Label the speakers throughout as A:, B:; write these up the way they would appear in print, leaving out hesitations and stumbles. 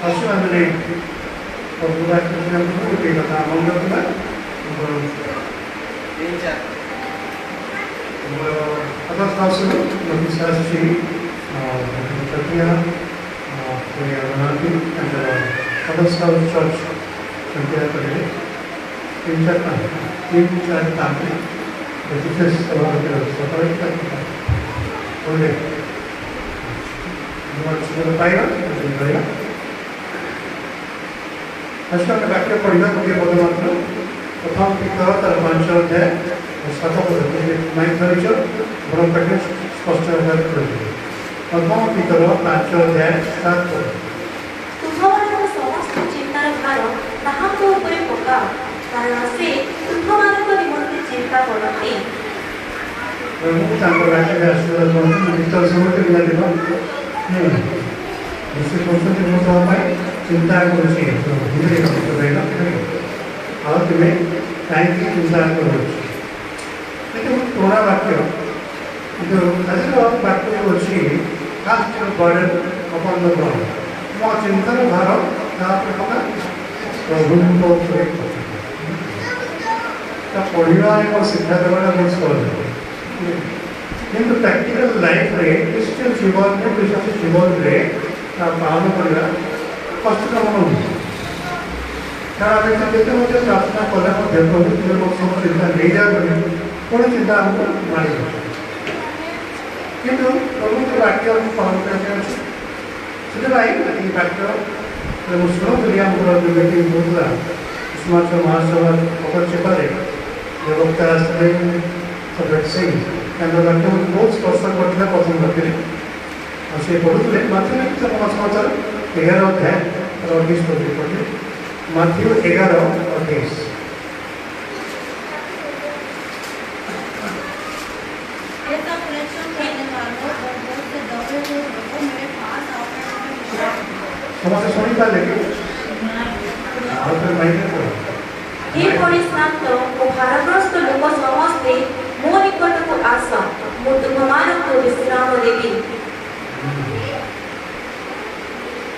A: Asu andre pemula kerjaan itu kita tahu nggak kan? Atas dasar organisasi kerja nanti antara atas dasar church kerja kerja tim cari tampil itu sesuatu yang seperti itu boleh sudah bayar bayar Aşağı kadar पढ़ना मुझे बहुत मात्र प्रथम पिता तरमांच अध्याय सात nine धरिच ब्रह्म पाठ्य स्पष्ट आधार करेंगे प्रथम पितर 5 अध्याय 7
B: ତୁମମାନଙ୍କ ସମସ୍ତ ଚିନ୍ତାର ଭାର ତାହାଙ୍କ ଉପରେ ପକାଅ କାରଣ ସେ ତୁମମାନଙ୍କ ନିମନ୍ତେ ଚିନ୍ତା କରନ୍ତି।
A: प्रभु ତାଙ୍କ ରାଜ୍ୟରେ ଆଶୀର୍ବାଦ କରନ୍ତୁ ଭିତର ସମସ୍ତେ ବିନା ଦେବ ସେ କରୁଛନ୍ତି ମୁଁ ତମ ପାଇଁ चिंता करुँची धीरे रहना और तुम्हें कहीं चिंता करो लेकिन पुराना वाक्य जो आज वाक्य अच्छी cast burden upon the God मो चिंतन भार प्रभु पढ़ा एक शिक्षा देवाटा बहुत सहज किंतु प्रैक्टिकल लाइफ रे क्रिश्चियन जीवन में विश्वास जीवन रे पालन करना कष्टकर्म नहीं कारण जिते मुझे प्रार्थना कले प्रभु सब चिंता नहीं जाए कौन चिंता हमको मारी किंतु प्रभु के वाक्य पालन करने से वाक्य ମୁଁ ଶୁଣୁଥିଲି ଆମର ଯେଉଁ ମିଟିଂ ହେଉଥିଲା ସମାଜ ମହାସଭା ପଦକ୍ଷେପରେ ଯେ ବକ୍ତା ଆସିଥିଲେ ସବ୍ୟଟ ସିଂ ତାଙ୍କ ବାକ୍ୟ ବହୁତ ସ୍ପର୍ଶ କରିଥିଲେ ପ୍ରଥମ ବାକ୍ୟରେ ଆଉ ସେ ପଢ଼ୁଥିଲେ ମାଧ୍ୟମିକ ସମାଚାର 11 अध्याय 28 पद पढ़े मत्थ्यू 11:28 समझ सुनी पा लेके और फिर माइक करो
B: हे परिश्रांत ओ भारग्रस्त लोक समस्ते मो निकटକୁ आस ମୁଁ ତୁମମାନଙ୍କୁ ବିଶ୍ରାମ ଦେବି।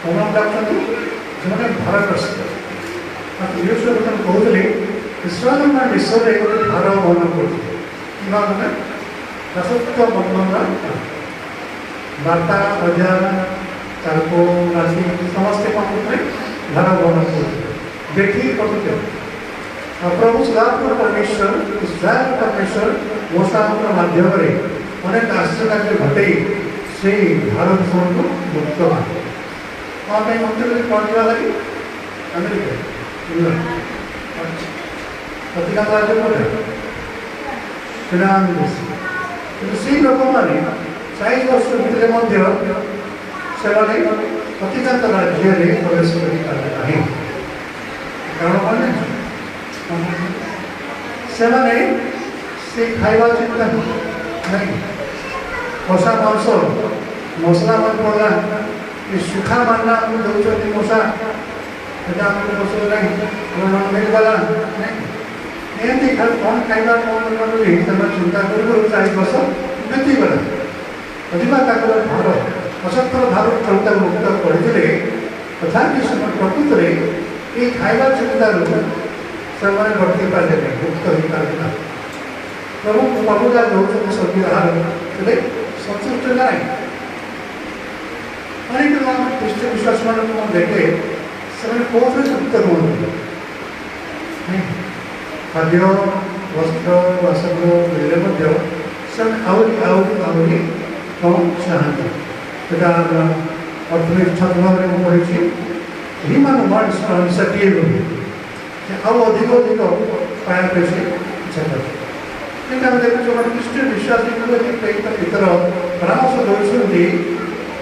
A: कौन डाक्टर जो भारग्रस्त न्यूज कहते इस्राएल विश्व में गोटे भार बहन कर दासत्व बंधन बार्ता प्रजा राशि समस्ते कौन करते भार बहन कर करते प्रभु सदापुर परमेश्वर इस्राएल परमेश्वर मूसा माध्यम अनेक आश्चर्य घटे से भारत को मुक्त कौन नहीं मुक्त पहुँचवा लगी अमेरिका इंग्लैंड अधिकांश राज्य बोले से लोक मैंने 40 वर्ष भितर से अधिकांश राज्य में प्रवेश करें कारण से खाइबा चिंता नहीं कषा मांस मसला मन पड़ा सुखा मानना दौरान मशा नॉनभेज वाला नहीं कौन खाइबा कौन चिंता कर 40 वर्ष बीतीगला अधिका भार असत्तर भार चिंता मुक्त पढ़ी तथापि प्रकृत में ये खाइबा चिंता से घटी पारे मुक्त हो पारे प्रभु प्रभुजा दौरान सब आहार से संतुष्ट ना अनेक ख्रीष्ट विश्वास मान देखे से कौन तृप्त हूँ खाद्य वस्त्र बासन मिले से आहरी कम चाहती से अर्थनैतिक छात्र भाव में पढ़ी ह्यूमन वांट्स अनसेटिएबल आउ अधिक अधिक पाया से इच्छा करते लेकिन आम देखो ख्रीष्ट विश्वास भीतर परामर्श दौरान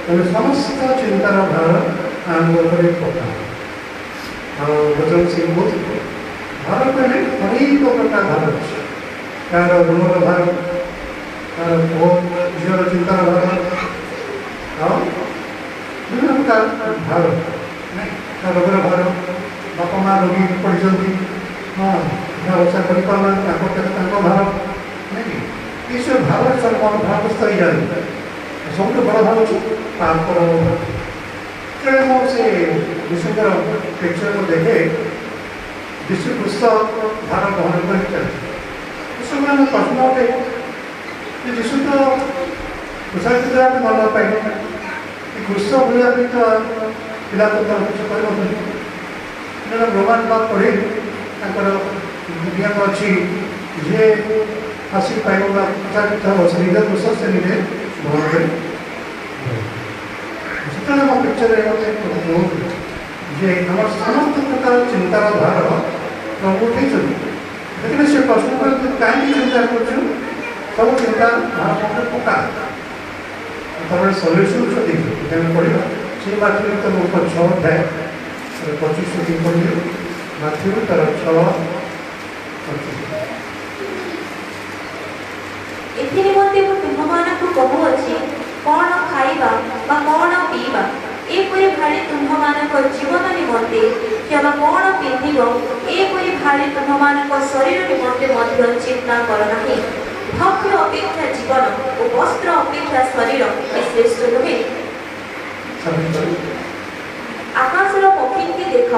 A: तुम समस्त चिंतार भार आम पका वचन सिंह बहुत भार कहले अनेक प्रकार भार अच्छे कार ऋणर भार कार पुओ झीर चिंतार भार विभिन्न प्रकार भार रोगर भार बापा माँ रोगी पढ़ी हाँ व्यवसाय कर भार नहीं ये सब भाव सब भावग्रस्त हो जाए सब बड़ भाव पापर ଯେତେବେଳେ ମୁଁ ସେ ଯୀଶୁଙ୍କର ପିକ୍ଚର ମୁଁ ଦେଖେ ଯୀଶୁ କୃଷ୍ଣ ଭାର ବହନ କରି ଚାଲିଛି। ଏସବୁ ଆମ ପ୍ରଶ୍ନ ଅଟେ ଯେ ଯୀଶୁ ତ କୃଷାକୃତ ଆମେ ମନ ପାଇଲେ କୃଷ୍ଣ ଭଳିଆ ବି ତ ପିଲା ତ କିଛି କରିବନି। ରୋମାନ ବାପ ପଢ଼ି ତାଙ୍କର ନିୟମ ଅଛି ଯିଏ ଆସି ପାଇବ ବା କୃଷାକୃତ ହେବ ସେ ନିଜ କୃଷ ସେ ନିଜେ ବହନ କରି ସେତେବେଳେ ମୋ ପିକ୍ଚରରେ ମୋତେ କହୁଥିଲେ ଯେ ଆମର ସମସ୍ତ ପ୍ରକାର ଚିନ୍ତାର ଭାର ପ୍ରଭୁ ଉଠେଇଛନ୍ତି। ସେଥିପାଇଁ ସେ ପ୍ରଶ୍ନ କରନ୍ତି କାହିଁକି ଚିନ୍ତା କରୁଛୁ ସବୁ ଚିନ୍ତା ଭାର ମୋତେ ପକା ତାପରେ ସଲ୍ୟୁସନ୍ ଯଦି ଆମେ ପଢ଼ିବା ସେଇ ମାଧ୍ୟମରେ ତ ମୁଁ 6 ଅଧ୍ୟାୟ 25 ଦିନ ପଢ଼ିଲି ମାଧ୍ୟମରେ ତାର 6
B: ଏଥିନିମନ୍ତେ ମୁଁ ତୁମମାନଙ୍କୁ କହୁଅଛି କ'ଣ ଖାଇବା ବା କ'ଣ ପିଇବା ଏପରି ଭାଳି ତୁମମାନଙ୍କ ଜୀବନ ନିମନ୍ତେ କିମ୍ବା କ'ଣ ପିନ୍ଧିବ ଏପରି ଭାଳି ତୁମମାନଙ୍କ ଶରୀର ନିମନ୍ତେ ମଧ୍ୟ ଚିନ୍ତା କର ନାହିଁ। ଭକ୍ତି ଅପେକ୍ଷା ଜୀବନ ଓ ବସ୍ତ୍ର ଅପେକ୍ଷା ଶରୀର ଶ୍ରେଷ୍ଠ ନୁହେଁ। ଆକାଶର ପକ୍ଷୀଙ୍କି ଦେଖ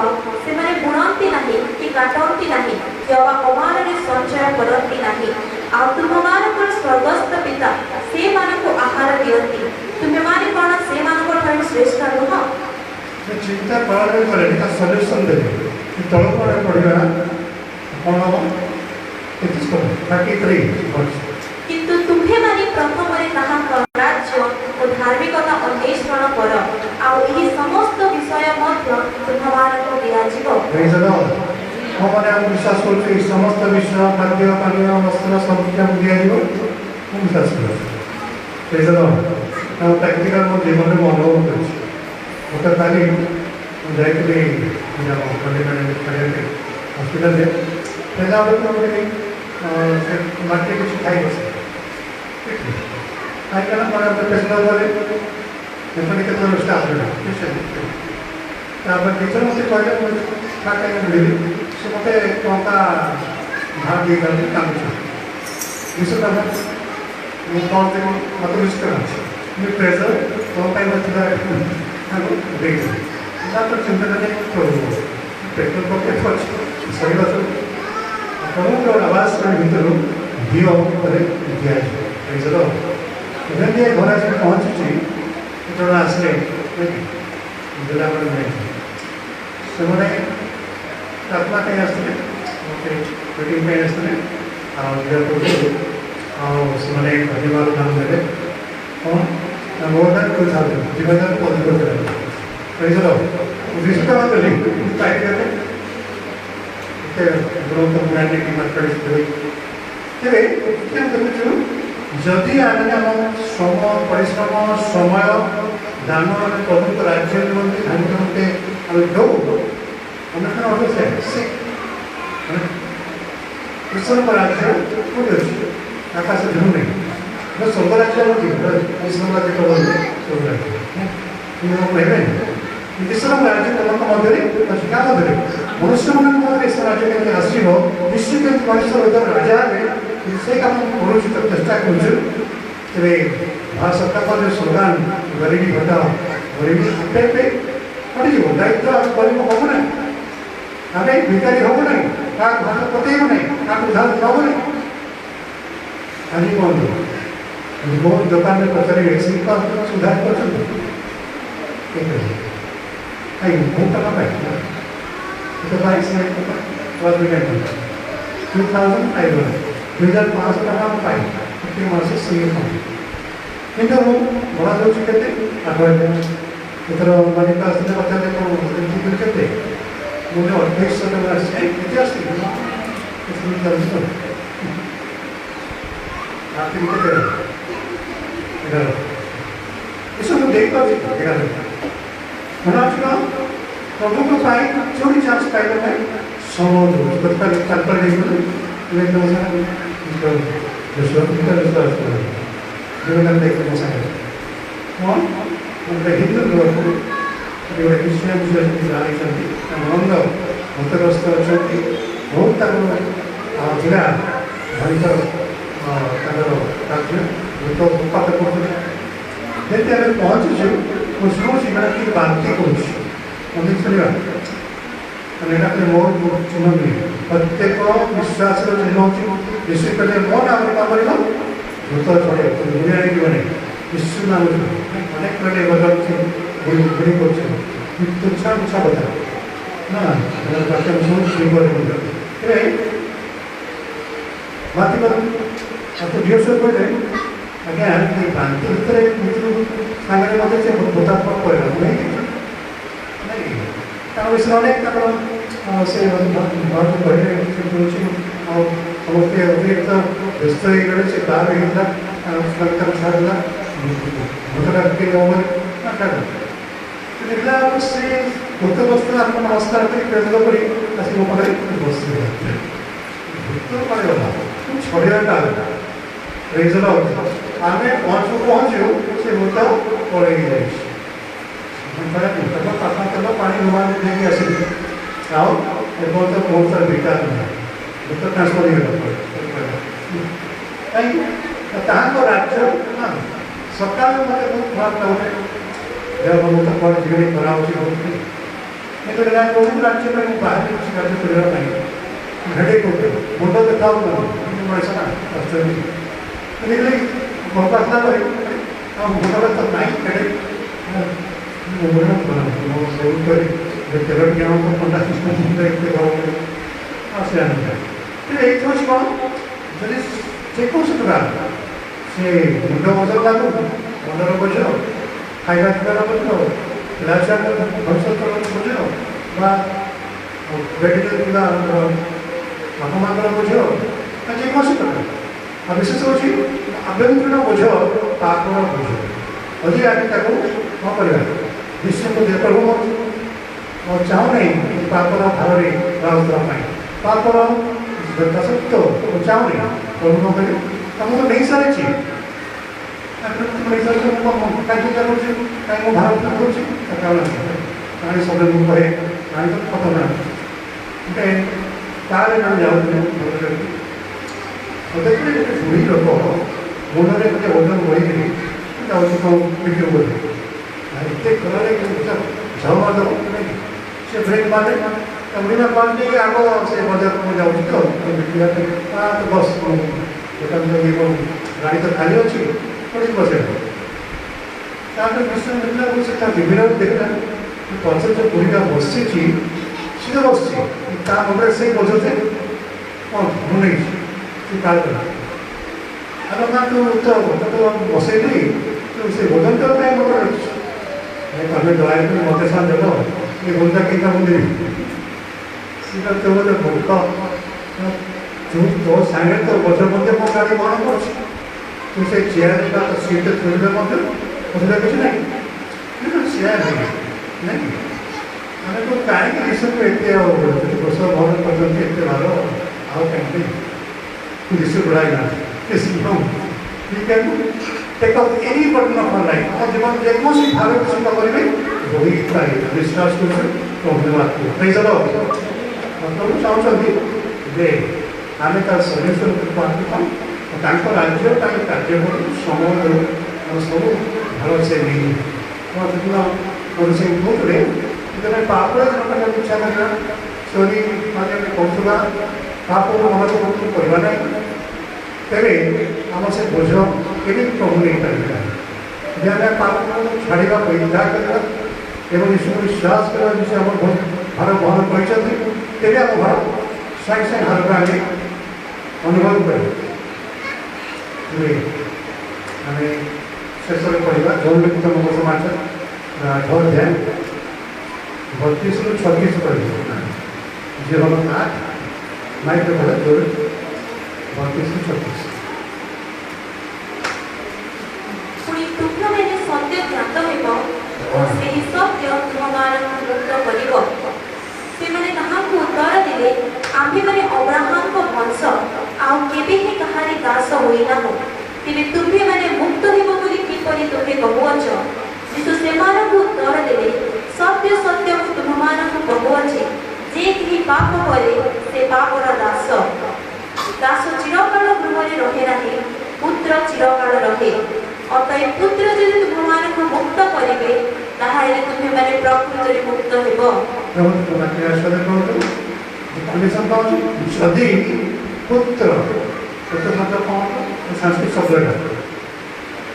B: ସେମାନେ ବୁଣନ୍ତି ନାହିଁ କି କାଟନ୍ତି ନାହିଁ କିମ୍ବା ଅମାନରେ ସଞ୍ଚୟ କରନ୍ତି ନାହିଁ ଆଉ ତୁମମାନଙ୍କର ସ୍ୱର୍ଗସ୍ଥ ପିତା ସେମାନଙ୍କୁ ଆହାର ଦିଅନ୍ତି। ତୁମେମାନେ କ'ଣ ସେମାନଙ୍କ ଠାରୁ ଶ୍ରେଷ୍ଠ ନୁହଁ?
A: ଚିନ୍ତା କଳାରେ କଲେ ତା ସଲ୍ୟୁସନ୍ ଦେବେ ତଳ ପରେ ପଢ଼ିବା କ'ଣ ହେବ 33
B: କିନ୍ତୁ ତୁମ୍ଭେମାନେ ପ୍ରଥମରେ ତାହାଙ୍କ ରାଜ୍ୟ ଓ ଧାର୍ମିକତା ଅନ୍ୱେଷଣ କର ଆଉ ଏହି ସମସ୍ତ ବିଷୟ ମଧ୍ୟ ତୁମମାନଙ୍କୁ ଦିଆଯିବ।
A: ମାନେ ଆମେ ବିଶ୍ୱାସ କରୁଛୁ ଏହି ସମସ୍ତ ବିଷୟ ଖାଦ୍ୟ ପାନୀୟ ବସ୍ତ୍ର ସବୁକି ଆମକୁ ଦିଆଯିବ ମୁଁ ବିଶ୍ୱାସ କରୁଛି। ପ୍ରାକ୍ଟିକାଲ ମୋ ଜୀବନରେ ମୁଁ ଅନୁଭବ କରିଛି। ଗୋଟେ କାଲି ମୁଁ ଯାଇଥିଲି ହସ୍ପିଟାଲରେ ଫେରିଲା ବେଳକୁ ସେ ମାଟିରେ କିଛି ଖାଇ ବସେ ଖାଇକିନା ମାନେ ପେସେଣ୍ଟ ଗଲେ ପେସେଣ୍ଟ କେତେବେଳେ ଷ୍ଟାଫ୍ ରହିଲା ତାପରେ ଟିଚର ମୋତେ କହିଲେ ମୁଁ ଖାଇକି ମିଳିଲି ସେ ମୋତେ ଟଙ୍କା ଧାର ଦେଇଥାନ୍ତି କାନ୍ଦୁଛି 200 ଟଙ୍କା ମୁଁ କ'ଣ ଦେବି ମୋତେ ବିସ୍କୁଟ ଅଛି ମୁଁ ପ୍ରେସର କ'ଣ ପାଇଁ ନଥିଲା ତାଙ୍କୁ ଦେଇଦେଲି ତାପରେ ଚିନ୍ତା କଲେ ପେଟ୍ରୋଲ ପକେଟ୍ ଅଛି ଶରୀର ପ୍ରଭୁଙ୍କର ଆବାସ ଭିତରୁ ଦିଅ ଉପରେ ଦିଆଯିବ। ଯେମିତି ଘରେ ଆସିକି ପହଞ୍ଚୁଛି ଯେତେବେଳେ ଆସିଲେ ଯେଉଁଟା ଆମର ସେମାନେ ପ୍ରାର୍ଥନା ପାଇଁ ଆସିଥିଲେ ମୋତେ ମିଟିଂ ପାଇଁ ଆସିଥିଲେ ଆଉ ଝିଅ ପୂର୍ବରୁ ଆଉ ସେମାନେ ଧନ୍ୟବାଦ ନାମ ଦେଲେ କ'ଣ ମୋର ନାଁ କରିଥାନ୍ତି ଜୀବନ ଅଧିକ କହିଦେଲ 200 ଟଙ୍କା ଦେଲି ପାଇଗଲେ ଗ୍ରୋଥ ବୁଣାଣି ତେବେ ଆମେ ଦେଖୁଛୁ ଯଦି ଆମେ ଆମ ଶ୍ରମ ପରିଶ୍ରମ ସମୟ ଦାନ ଆମେ ପ୍ରଭୁଙ୍କ ରାଜ୍ୟ ନିମନ୍ତେ ଧାର୍ମିକ ନିମନ୍ତେ ଆମେ ଦେଉ ଆମେ କ'ଣ ଅର୍ଥ ସେ ଈଶ୍ୱରଙ୍କ ରାଜ୍ୟ କେଉଁଠି ଅଛି ଆକାଶ ଦେଉ ନାହିଁ ସ୍ୱର୍ଗ ରାଜ୍ୟ ଅଛି ଈଶ୍ୱର ରାଜ୍ୟ କହିଲେ ସ୍ୱର୍ଗ ରାଜ୍ୟ କହିବେନି ଈଶ୍ୱରଙ୍କ ରାଜ୍ୟ ତମଙ୍କ ମଧ୍ୟରେ ଅଛି କାହା ମଧ୍ୟରେ ମନୁଷ୍ୟମାନଙ୍କ ମଧ୍ୟରେ ଈଶ୍ୱର ରାଜ୍ୟ କେମିତି ଆସିବ ନିଶ୍ଚୟ କେମିତି ମଣିଷ ରାଜା ହେବେ ସେ କାମ କରୁଛୁ ତ ଚେଷ୍ଟା କରୁଛୁ। ତେବେ ଭାରତ ସରକାରଙ୍କ ଯେଉଁ ସ୍ଲୋଗାନ ଗରିବୀ ଘଟାଅ ଗରିବୀ ଆପେ ଆପେ କଟିଯିବ ଦାୟିତ୍ୱ ଆମେ ଗରିବ ହବ ନାହିଁ ଆମେ ଭିକାରୀ ହବ ନାହିଁ କାହାକୁ ହାତ ପତେଇବ ନାହିଁ କାହାକୁ ଧାର ଦେବ ନାହିଁ। ଆଜି କୁହନ୍ତୁ ବହୁତ ଦୋକାନରେ ପଚାରିବେ ଶିଳ୍ପ ସୁଧାର କରୁଛନ୍ତି କାହିଁକି ବହୁତ ଟଙ୍କା ପାଇ $2,500 ଟଙ୍କା ପାଇ ପ୍ରତି ମାସ ସିଏ କିନ୍ତୁ ମୁଁ ଭଡ଼ା ଦେଉଛି କେତେ 8,000 ଏଥର ମାଲିକ ଆସିଲେ ପଚାରିଲେ ମୁଁ କେତେ ମୁଁ 2,800 ଟଙ୍କା ଆସିଛି କେତେ ଆସିଛି ରାତିରେ କେତେ ଏସବୁ ଦେଇପାରୁଛି 11 ମନେ ଅଛି କ'ଣ ପ୍ରଭୁଙ୍କ ପାଇଁ ଯେଉଁଠି ଚାନ୍ସ ପାଇଲେ ନାହିଁ ସମୟ ଚାରିପାଳି ହେଇଗଲେ ଦେଖେ ମୋ ସାଙ୍ଗରେ କ'ଣ ଗୋଟେ ହିନ୍ଦୁ ଲୋକ ଗୋଟେ ଖ୍ରୀଷ୍ଟିଆନ ଜାଣିଛନ୍ତି ମନ୍ଦ ମତଗ୍ରସ୍ତ ଅଛନ୍ତି ବହୁତ ତାଙ୍କର ଥିଲା ଧାର୍ମିକ ତାଙ୍କର କାର୍ଯ୍ୟ ଲୋକ ଉତ୍ପାଦ କରୁଥିଲେ ଯେମିତି ଆମେ ପହଞ୍ଚୁଛୁ ଶୁଣୁଛି ମାନେ ଟିକେ ବାନ୍ତି କରୁଛି ମନ୍ଦିର ଶୁଣିବା ମାନେ ଏଇଟା ଖାଲି ମୋ ଚିହ୍ନ ନୁହେଁ ପ୍ରତ୍ୟେକ ବିଶ୍ୱାସର ଚିହ୍ନ ହେଉଛି ଯୀଶୁ କହିଲେ ମୋ ନାମରେ କାମ କରିବ ଭୂତ ଛଡ଼େଇ ଦୁନିଆ ଯିବନି ଯୀଶୁ ନାମରେ ଅନେକ କହିଲେ ଗୁଣି କରୁଛନ୍ତି ତୁଚ୍ଛା ମିଛା କଥା ନା ବାକ୍ୟ ଶୁଣୁଛି ଏବେ ବାନ୍ତି କରନ୍ତୁ ତାକୁ ଝିଅ ସବୁ କହିଲେ ଆଜ୍ଞା ଏ ବାନ୍ତି ଭିତରେ ସାଙ୍ଗରେ ମୋତେ ସେ ଭୂତାତ୍ମକ କହିଲା ନାଇଁ ତାଙ୍କ ବିଷୟରେ ଅନେକ ତାଙ୍କର ସେ କହିଲେ ଶୁଣୁଛି ଆଉ ସମସ୍ତେ ଅତିରିକ୍ତ ବ୍ୟସ୍ତ ହେଇଗଲେ ସେ ବାହାର ହେଇଥିଲା ତାକୁ ଛାଡ଼ିଲା ଭୂତଟା ଟିକେ ଦେଖିଲା ସେ ଭୂତ ବସ୍ତୁ ଆପଣ ନମସ୍କାର କରି ପ୍ରେରିତ କରି ଆସି ମୋ ପାଖରେ ବସିଥିଲା ଭୂତ ପଳେଇଗଲା ଛଡ଼ିବାଟା ରେଜଲ ଆମେ ପହଞ୍ଚୁ ସେ ଭୂତ ପଳେଇ ଯାଇଛି ପାଖା ତେଲ ପାଣି ରୁମାଲ ଦେଇକି ଆସିଲି ଆଉ ଏବଂ ତ ବହୁତ ସାରା ବିକାଶ ନାହିଁ ଭୂତ ଟ୍ରାନ୍ସଫର ହେଇଗଲା କାହିଁକି ତାହାଙ୍କ ରାଜ୍ୟ ସକାଳୁ ମୋତେ ବହୁତ ଖରାପ ଲାଗୁଛି ଦେହ ବହୁତ କୁଆଡ଼େ ଯିବେ କରାହେଉଛି ବହୁତ କିନ୍ତୁ ବହୁତ ରାଜ୍ୟ ପାଇଁ ମୁଁ ବାହାରେ କିଛି କାର୍ଯ୍ୟ କରିବା ପାଇଁ ହେଡ଼େକ୍ କରୁଥିଲି ମୁଣ୍ଡ ଦେଖାହେଉନି ମଣିଷ ନା ଆସୁଛନ୍ତି ଦେଖିଲେ ଘରକୁ ଆସିଲା ପରେ ଆଉ ମୁଣ୍ଡରେ ତ ନାହିଁ ହେଡ଼େକ୍ ସବୁ କରି ତେଲ ଟିକେ ଆମକୁ ଥଣ୍ଡା ଏତେ ଗରମ ଆଉ ସେ ଆଣିଥାଏ କିନ୍ତୁ ଏଇଠି ହେଉଛି କ'ଣ ଯଦି ଯେକୌଣସି ପ୍ରକାର ସେ ମୁଣ୍ଡ ବଦଳ ଲାଗୁ ମୁଣ୍ଡର ବୋଝ ଖାଇବା ପିଇବାର ବୋଝ ପିଲାଛୁଆଙ୍କ ଭବିଷ୍ୟତର ବୋଝ ବା ବେଡ଼ିରେ ଥିବା ବାପା ମାଙ୍କର ବୋଝ ଯେକୌଣସି ପ୍ରକାର ଆଉ ବିଶେଷ ହେଉଛି ଆଭ୍ୟନ୍ତରୀଣ ବୋଝ ପାପର ବୋଝ ଯଦି ଆମେ ତାକୁ କ'ଣ କରିବା ବିଶ୍ୱକୁ ପ୍ରଭୁ ମୁଁ ଚାହୁଁନାହିଁ ପାପର ଭାରରେ ରାଜ ଦେବା ପାଇଁ ପାପର ସତ୍ୟ ମୁଁ ଚାହୁଁନି ପ୍ରଭୁ କ'ଣ କହିଲେ ତମକୁ ନେଇସାରିଛି ନେଇସାରିଛି ମୁଁ କାର୍ଯ୍ୟ କରୁଛି କାହିଁ ମୁଁ ଭାରତ କରୁଛି କାରଣ ସବୁ ମୁଁ କହେ ପାଣି ତ ଖତ ନା ତାହେଲେ ଜଣେ ଯାଉଥିଲେ ଦେଖିଲେ ଗୋଟେ ବୁଢ଼ୀ ଲୋକ ମୁଣ୍ଡରେ ଗୋଟେ ଓଜନ ବହିକିରି ଯାଉଛି କ'ଣ ବିକ୍ରି କରି ଏତେ ଖରାରେ ଝାଉ ମାରିଦେବ ସେ ବ୍ରେକ୍ ମାରେ ବୁଢ଼ୀମା ପାଣି ନେଇକି ଆଗ ସେ ବଜାରକୁ ଯାଉଛି ତ ବିକିବା ପାଇଁ ତ ବସ୍ ଗାଡ଼ି ତ ଖାଲି ଅଛି କୋଉଠି ବସେଇବ ତାପରେ ବିଷୟ ଦେଖିଲା ସେ ତା ବିଭିନ୍ନ ଦେଖିଲା ପଛରେ ଯେଉଁ ବୁଢ଼ୀଟା ବସିଛି ସିଏ ବସିଛି ତା ମୁଣ୍ଡରେ ସେଇ ବୋଝରେ କ'ଣ ମୁଁ ନେଇଛି ସେ କାଳ କଲା ଆଗ ନା ତୁ ବସେଇଲି ତୁ ସେ ବୋଝନ ତ କାହିଁ ମୁଣ୍ଡରେ ରଖିଛୁ ତମେ ଦୟାକରି ମୋତେ ସାଥ ଦେବ ଏ ବୋଝଟା କେଇଟା ମୁଁ ଦେବି ସେଟା ତ ଗୋଟେ ମୂର୍ଖ ତୋ ସାଙ୍ଗରେ ତ ବୋଝ ମଧ୍ୟ ମୋ ଗାଡ଼ି ବହନ କରୁଛି ତୁ ସେ ଚେୟାରରେ ବା ସିଟ୍ରେ ଥୋଇଲେ ମଧ୍ୟ ଅସୁବିଧା କିଛି ନାହିଁ ଚେୟାର ନାଇଁ ଆମେ ତ କାହିଁକି ବିଷୟକୁ ଏତେ ଆଉ ବର୍ଷ ଭଲ କରିଛନ୍ତି ଏତେ ଭଲ ଆଉ କାହିଁକି ବିଷୟ ବୁଢ଼ାଇ ନାହାନ୍ତି ଠିକ୍ ଅଛି take up any burden of our life ଆମ ଜୀବନ ଯେକୌଣସି ଭାବେ ଚିନ୍ତା କରିବେ ବହି ବିଶ୍ୱାସ କରୁଛୁ ଧନ୍ୟବାଦ ପ୍ରେଜ ଦ ଲର୍ଡ ପ୍ରଭୁ ଚାହୁଁଛନ୍ତି ଯେ ଆମେ ତା ସର୍ବେଶ୍ୱରକୁ ଆଣିଥାଉ ତାଙ୍କ ରାଜ୍ୟ ତାଙ୍କ କାର୍ଯ୍ୟ କରୁ ସମୟ ଦେଉ ଆଉ ସବୁ ଭଲସେ ନେଇ ସେଦିନ କୌଣସି କହୁଥିଲେ ଯେତେବେଳେ ପାପରେ ଜଣଙ୍କ ଇଚ୍ଛା କରିବା ଚୋରି ମାନେ କରୁଥିବା ପାପରୁ ମନକୁ କରିବା ନାହିଁ ତେବେ ଆମ ସେ ବୋଝ କେମିତି ପ୍ରଭୁ ନେଇପାରିବା ଯେ ଆମେ ପାପକୁ ଛାଡ଼ିବା ପରିତ୍ୟାଗ କରିବା ଏବଂ ଯୀଶୁକୁ ବିଶ୍ୱାସ କରିବା ଯୀଶୁ ଆମ ଭାର ବହନ କରିଛନ୍ତି ତେବେ ଆମ ଭାର ସାଙ୍ଗେ ସାଙ୍ଗେ ଭାରକୁ ଆମେ ଅନୁଭବ କରିବା ଆମେ ଶେଷରେ ପଢ଼ିବା ଜୌନଲିଖିତ ମଙ୍ଗ ସମାଜ 8 ଅଧ୍ୟାୟ 32ରୁ 36 ପଢ଼ିବା ଜୀବନ 8 ମାଇକ୍ ପଢ଼ା 32ରୁ 36
B: ପୁଣି ତୁମ୍ଭମାନେ ସତ୍ୟ ଜ୍ଞାତ ହେବ ଓ ସେହି ସତ୍ୟ ତୁମମାନଙ୍କୁ ମୁକ୍ତ କରିବ। ସେମାନେ ତାହାଙ୍କୁ ଉତ୍ତର ଦେଲେ ଆମ୍ଭେମାନେ ଅବ୍ରାହମଙ୍କ ବଂଶ ଆଉ କେବେ ହିଁ କାହାରି ଦାସ ହୋଇନାହୁଁ ତେବେ ତୁମ୍ଭେମାନେ ମୁକ୍ତ ହେବ ବୋଲି କିପରି ତୁମେ କହୁଅଛ? ଯୀଶୁ ସେମାନଙ୍କୁ ଉତ୍ତର ଦେଲେ ସତ୍ୟ ସତ୍ୟ ମୁଁ ତୁମମାନଙ୍କୁ କହୁଅଛି ଯେ କେହି ପାପ କରେ ସେ ପାପର ଦାସ ଚିରକାଳ ଗୃହରେ ରହେ ନାହିଁ ପୁତ୍ର ଚିରକାଳ ରହେ। ଅତଏବ ପୁତ୍ର ଯଦି ତୁମମାନଙ୍କୁ ମୁକ୍ତ କରିବେ ସେମାନେ ପ୍ରକୃତରେ ମୁକ୍ତ ହେବ।
A: प्रभु वाक्य आस्वाद करूँ कंडीशन कौन जदि पुत्र पुत्र मतलब कौन संस्कृत शब्द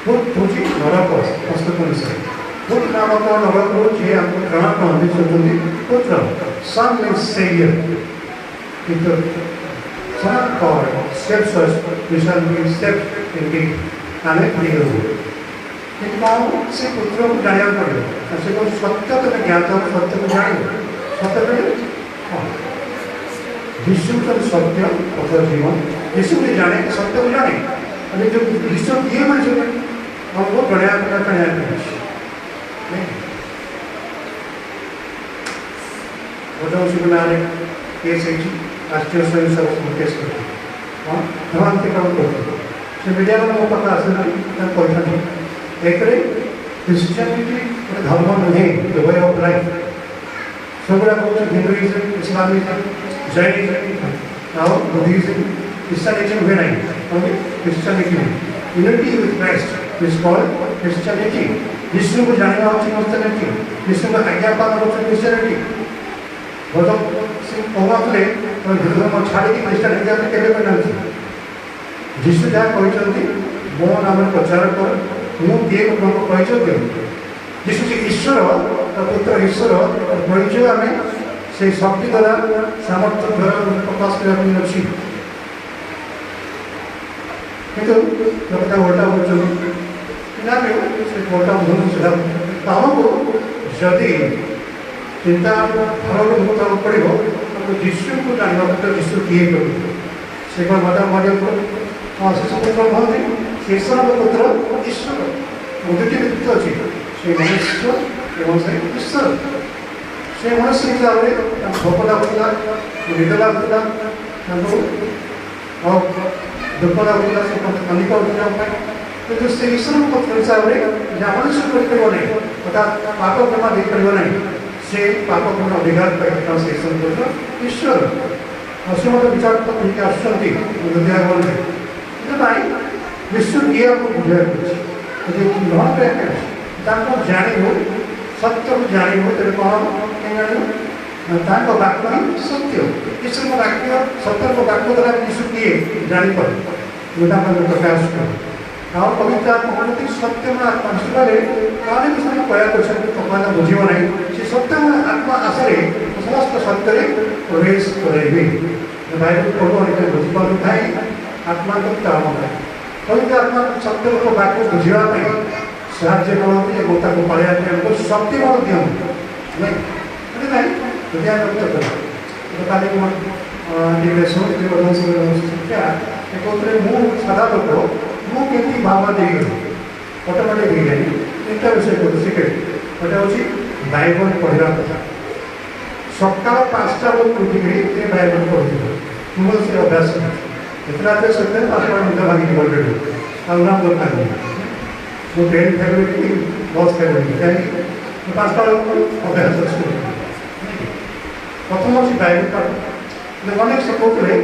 A: पुत्र हूँ नरक हस्तक अनुसार पुत्र नामक नरक हूँ हमको ग्रहण कहते सोचते पुत्र सन मीन्स सेवियर किंतु son God saves us we shall be saved indeed आमे प्रिय हो किंतु से पुत्र को जानिया पड़े से को सत्य तो ज्ञात सत्य को जान सत्य हाँ विश्व का सत्य तथा जीवन विश्व को जाने सत्य को जाने अरे जो विश्व किए मनुष्य हमको बढ़िया उसी नारे केस राष्ट्रीय स्वयं सेवक केस करते हाँ धमांति काम करते से मीडिया में मो पाक आसना कहता एक क्रिश्चियनिटी धर्म नुहे द वे ऑफ लाइफ सबुरा कौन Hinduism Islamism Jainism now Buddhism Christianism हुए नहीं okay Christianity unity with Christ is called Christianity Vishnu को जानने वाला Christianity विष्णु का आज्ञा पालन वाला Christianity भगवान से कहते और धर्म छाड़ी की Christianity में केवल करना चाहिए विष्णु जहाँ कोई चलती वो नाम प्रचार कर वो दिए को कोई चलती विष्णु जी ईश्वर पुत्र ईश्वर परिचय हमें से शक्ति द्वारा सामर्थ्य द्वारा प्रकाश करने अच्छी किंतु लोग उल्टा बोलते ना से उल्टा बोलने से हमको जदि चिंता भाव मुक्त पड़ो तो विश्व को जानवा तो विश्व किए करूँ से माता मारे हाँ से पुत्र भाव शेषर पुत्र ईश्वर दुटी व्यक्ति अच्छी से मनुष्य एवं से ईश्वर से मनुष्य हिसाब से भोक लगुला निद लगुला दुख लगुला से अनेक किंतु से ईश्वर पुत्र हिसाब से जहाँ मनुष्य करना अर्थात पाप क्षमा देना से पाप क्षमा अधिकार पाई से ईश्वर पुत्र ईश्वर से मतलब विचार तो आसुँच विश्व किए बुझे ग्रहण कर जाणु सत्य को जाणु तेरे कौन जाणु वाक्य ही सत्य ईश्वर वाक्य सत्य को वाक्य द्वारा विश्व किए जापर जोटा प्रकाश कर पवित्र आत्मा सत्य आत्मा कौन भी प्रयास कर बुझे ना से सत्य आत्मा आशा समस्त सत्य प्रवेश करेंगे बाइबल पढ़ो बुझीपार था आत्मा को काम पवित्र आत्मा सत्य को वाक्य बुझापी साहय करते गोता को पाया हमको शक्ति दिखाई दुनिया शिक्षा मु सादा लोक मुझे भावना देगी अटोमेटिक हो जाए तीन विषय को सिक्रेट गोटे हूँ बाइबल पढ़ा कथा सका 5टा बेलू उठिक बाइबल पढ़ू मोर से अभ्यास इतना सत्य 5टा निद भागी ऑलरेडी आना दरकार नहीं वो ट्रेन फैमिली बस फैमिली कहीं 5टा अभ्यास प्रथम अच्छी बाइबल पढ़ अनेक से कहते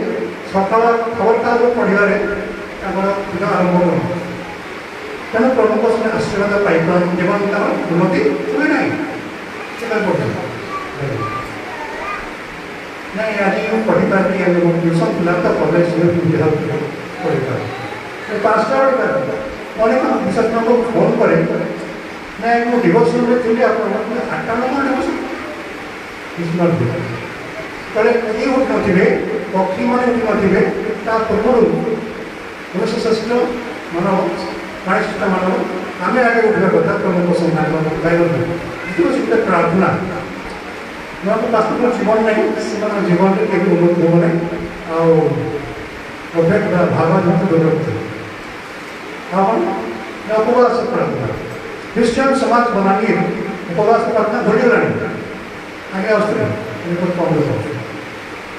A: सका खबर कागज पढ़वे दिन आरंभ कर तेना प्रभु से आशीर्वाद पाई जीवन उन्नति हुए ना नहीं आज मैं पढ़ी पार्टी ट्यूशन पिला तो कॉलेज पढ़ी पार 5टा अनेक विशेषज्ञ को फोन करे ना मुझे डिवोशन में थी 8टा डिवोशन कले किए उठी थे पक्षी मैंने उठी थे पूर्व 1960 मान प्राणीष्ठा मान आम आगे उठा कथा प्रमुख संघ प्रार्थना वास्तव जीवन नहीं से जीवन में केवल उन्नति हो ना भाव दूर उपवास प्रार्थना क्रिश्चियन समाज बनानी उपवास प्रार्थना भूलगला आगे आसते रिपोर्ट कम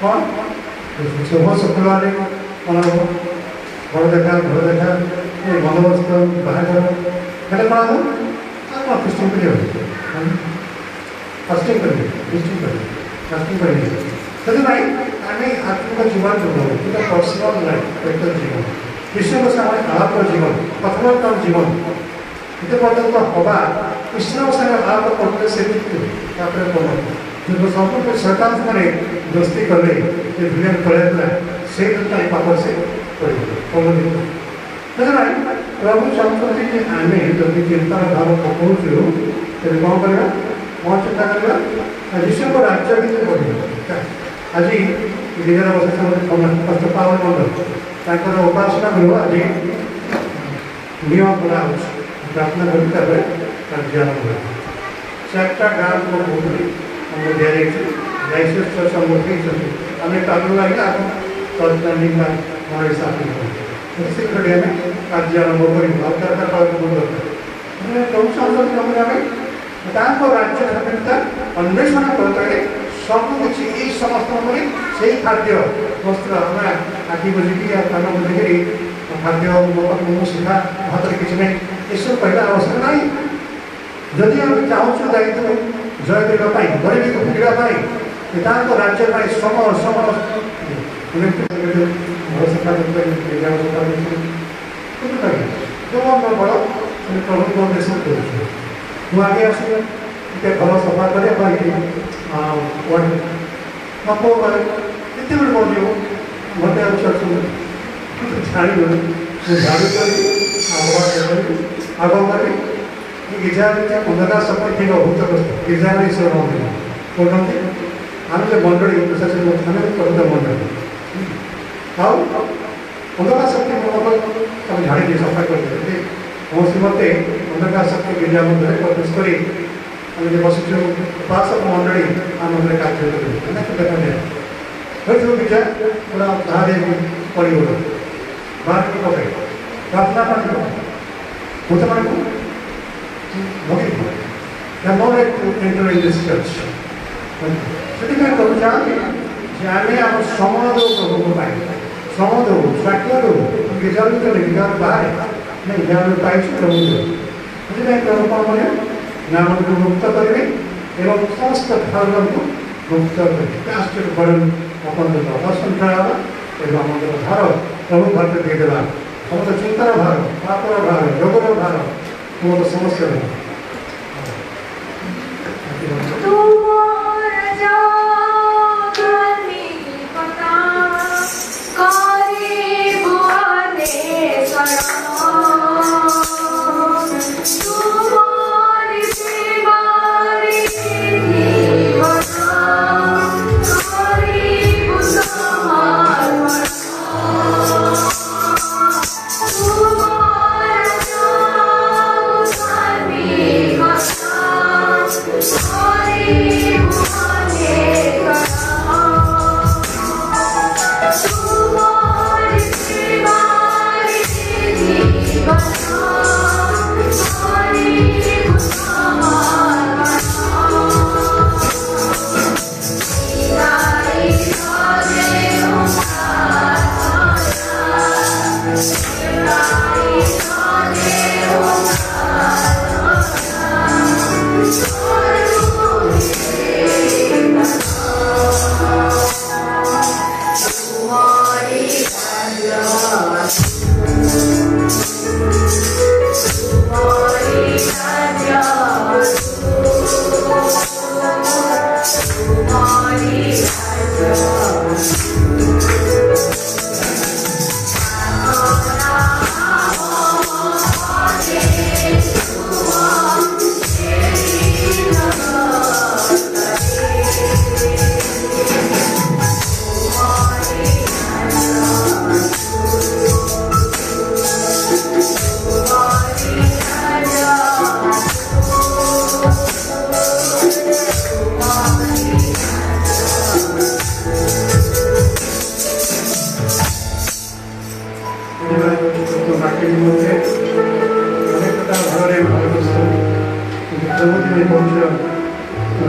A: कौन शुभ शुक्रवार मनाब घर देखा बंदोबस्त बाहर कौन हम क्रिश्चियन के फास्टिंग करेंगे क्रिश्चियन करेंगे फास्टिंग करेंगे से आम आत्मिक जीवन जो पर्सनल लाइफ व्यक्तिगत जीवन ईश्वर से आलाप जीवन कथावार्ता जीवन इतने पर्यटन हवा कृष्ण संगे आप करते से जो संपूर्ण सरकार मैंने दोस्ती कले विलेन पड़ेगा से पाप से प्रबंधित प्रभु चाहते कि आम जब चिंतार भाव पकाऊ तेज कौन करवा कौन चिंता करवा विश्व को राज्य भी बढ़ आज गिरिजा बस कष्ट पावन मंडल उपासना गृह आज नियम करा प्रार्थना कर कार्य आरंभ चार्टा गाँव को बहुत लाइसेंस सम्मुखी आम तालु लगे आप तत्कालीन मन हिसाब से शीघ्र आम कार्य आरंभ कर राज्य स्वाधीनता अन्वेषण करते सबकि ये समस्त से खाद्य वस्त्र आम आखि बुझिकी कान बुझिकी खाद्य शिखा हाथ किसी नहीं ये सब कहला आवश्यक ना जदि आम चाहूँ दायित्व जय देवाई गरीबी को भोगवाई राज्य सम सम बड़ प्रभु अन्वेषण कर आगे आस घर सफा कर बड़े मत जान झाड़ू कर आग करी गिजा अंधकार शक्ति थी भूत गिजा ईश्वर कहते आम जो मंडली प्रशासन आम प्रभुता मंडली अंधकार शक्ति झाड़ी सफा करते कौन मत अंधकार शक्ति गिजा मध्य प्रवेश कर बसुचु उपासक मंडली आम कार्य देखा जाए गिजा पूरा धारे पड़गल बाहर की पकड़े प्रार्थना पानी पकड़े भूत मान से प्रभु चाहते आम आम समय दो प्रभु को समय दो स्वास्थ्य दो गिजा भर गिजा बाहर नहीं गिजा पाई प्रभु से प्रभु कौन करें नाम को मुक्त करेंगे एवं समस्त भाव को मुक्त करेंगे बड़न अपन दर्शन करा एवं भार प्रभु भारत देदेला समस्त चिंतार भार पापर भार रोगर भार समस्त समस्या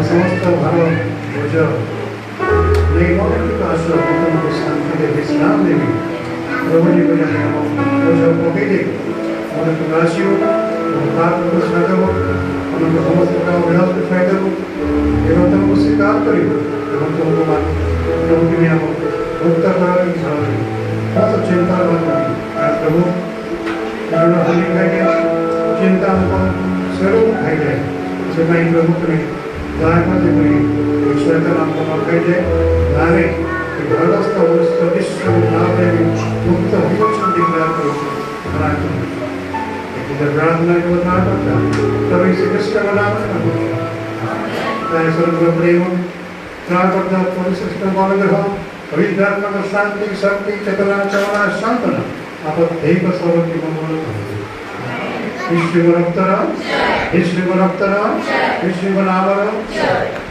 A: समस्त भारत भोज नहीं आस शांति विश्राम देवी प्रभु जी को बोझ पकईदे मन तुम आसो को छाड़देव मन समस्त विलास को छाड़देव एवं तुमको स्वीकार कर तुमको प्रभु की आम मुक्त कर चिंता प्रभु चिंता तुम्हें दयामय करी ईश्वर का नाम को कहते गाने भरदस्त और सविश्व नाम में मुक्त विमोचन डिक्लेयर करो प्रार्थना लेकिन जब प्रार्थना को बता करता तब इसे कृष्ण का नाम करना ताकि स्वर्ग में प्रेम प्रार्थना पुरुष कृष्ण मान ग्रह अविद्यात्मक शांति शक्ति चेतना चवना शांतना आप देव सर्व की मंगल करो ईश्वर अवतार ईश्वर अवतार ईश्वर नाम